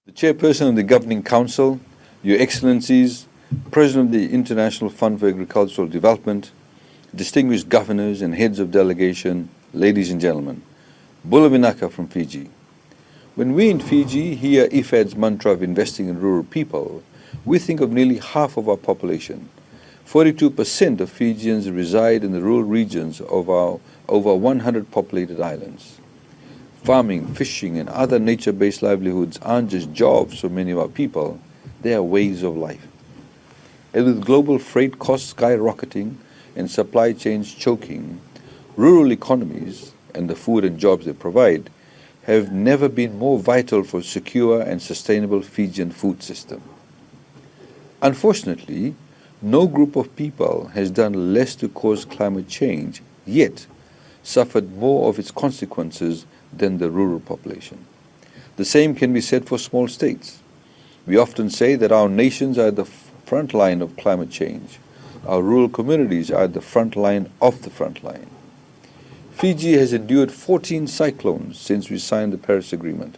The Chairperson of the Governing Council, Your Excellencies, President of the International Fund for Agricultural Development, distinguished governors and heads of delegation, ladies and gentlemen, Bula Vinaka from Fiji. When we in Fiji hear IFAD's mantra of investing in rural people, we think of nearly half of our population. 42% of Fijians reside in the rural regions of our over 100 populated islands. Farming, fishing, and other nature-based livelihoods aren't just jobs for many of our people, they are ways of life. And with global freight costs skyrocketing and supply chains choking, rural economies and the food and jobs they provide have never been more vital for a secure and sustainable Fijian food system. Unfortunately, no group of people has done less to cause climate change, yet suffered more of its consequences than the rural population. The same can be said for small states. We often say that our nations are at the front line of climate change. Our rural communities are at the front line of the front line. Fiji has endured 14 cyclones since we signed the Paris Agreement,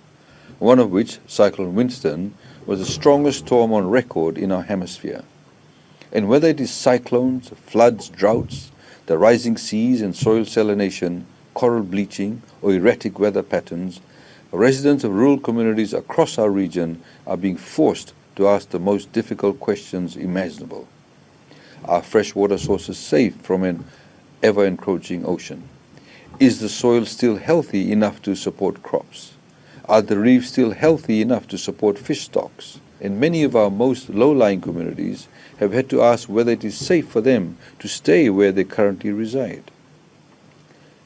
one of which, Cyclone Winston, was the strongest storm on record in our hemisphere. And whether it is cyclones, floods, droughts, the rising seas and soil salination, coral bleaching, or erratic weather patterns, residents of rural communities across our region are being forced to ask the most difficult questions imaginable. Are freshwater sources safe from an ever-encroaching ocean? Is the soil still healthy enough to support crops? Are the reefs still healthy enough to support fish stocks? And many of our most low-lying communities have had to ask whether it is safe for them to stay where they currently reside.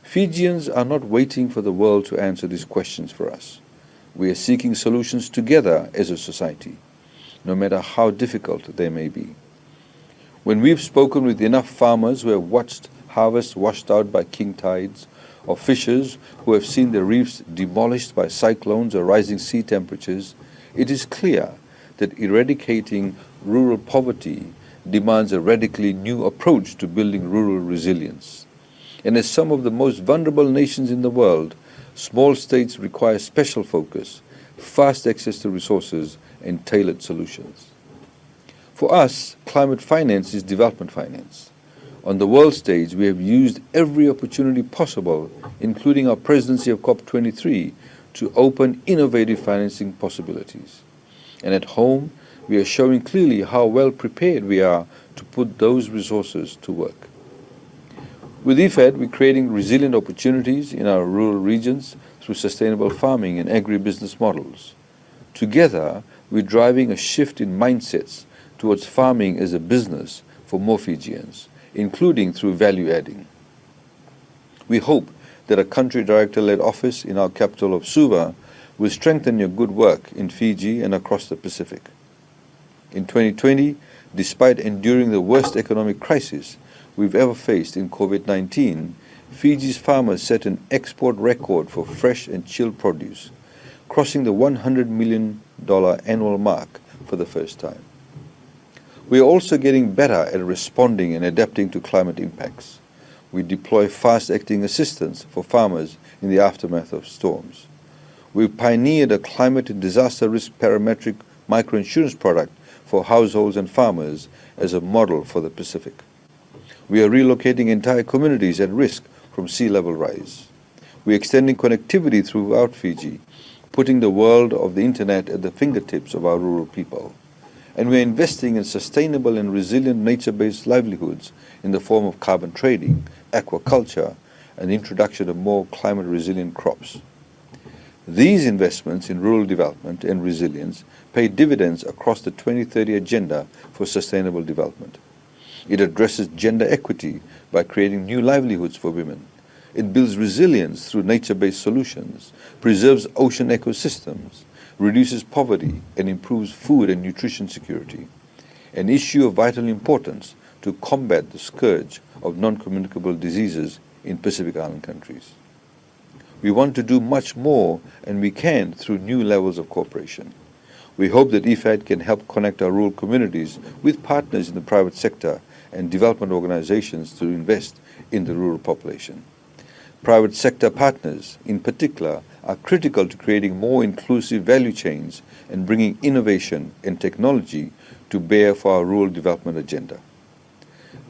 Fijians are not waiting for the world to answer these questions for us. We are seeking solutions together as a society, no matter how difficult they may be. When we've spoken with enough farmers who have watched harvests washed out by king tides, or fishers who have seen their reefs demolished by cyclones or rising sea temperatures, it is clear that eradicating rural poverty demands a radically new approach to building rural resilience. And as some of the most vulnerable nations in the world, small states require special focus, fast access to resources, and tailored solutions. For us, climate finance is development finance. On the world stage, we have used every opportunity possible, including our presidency of COP23, to open innovative financing possibilities. And at home, we are showing clearly how well prepared we are to put those resources to work. With IFAD, we're creating resilient opportunities in our rural regions through sustainable farming and agribusiness models. Together, we're driving a shift in mindsets towards farming as a business for more Fijians, including through value adding. We hope that a country director-led office in our capital of Suva will strengthen your good work in Fiji and across the Pacific. In 2020, despite enduring the worst economic crisis we've ever faced in COVID-19, Fiji's farmers set an export record for fresh and chilled produce, crossing the $100 million annual mark for the first time. We are also getting better at responding and adapting to climate impacts. We deploy fast-acting assistance for farmers in the aftermath of storms. We've pioneered a climate and disaster risk parametric microinsurance product for households and farmers as a model for the Pacific. We are relocating entire communities at risk from sea level rise. We are extending connectivity throughout Fiji, putting the world of the internet at the fingertips of our rural people. And we are investing in sustainable and resilient nature-based livelihoods in the form of carbon trading, aquaculture, and the introduction of more climate-resilient crops. These investments in rural development and resilience pay dividends across the 2030 Agenda for Sustainable Development. It addresses gender equity by creating new livelihoods for women. It builds resilience through nature-based solutions, preserves ocean ecosystems, reduces poverty, and improves food and nutrition security, an issue of vital importance to combat the scourge of non-communicable diseases in Pacific Island countries. We want to do much more, and we can through new levels of cooperation. We hope that IFAD can help connect our rural communities with partners in the private sector and development organizations to invest in the rural population. Private sector partners, in particular, are critical to creating more inclusive value chains and bringing innovation and technology to bear for our rural development agenda.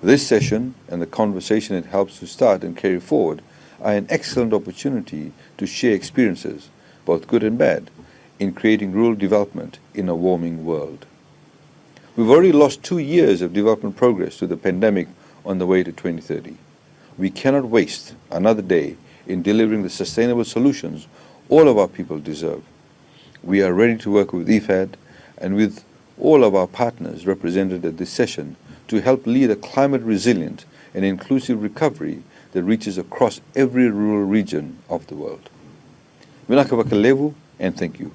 This session and the conversation it helps to start and carry forward are an excellent opportunity to share experiences, both good and bad, in creating rural development in a warming world. We've already lost 2 years of development progress to the pandemic on the way to 2030. We cannot waste another day in delivering the sustainable solutions all of our people deserve. We are ready to work with IFAD and with all of our partners represented at this session to help lead a climate-resilient and inclusive recovery that reaches across every rural region of the world. Vinaka Vakalevu, and thank you.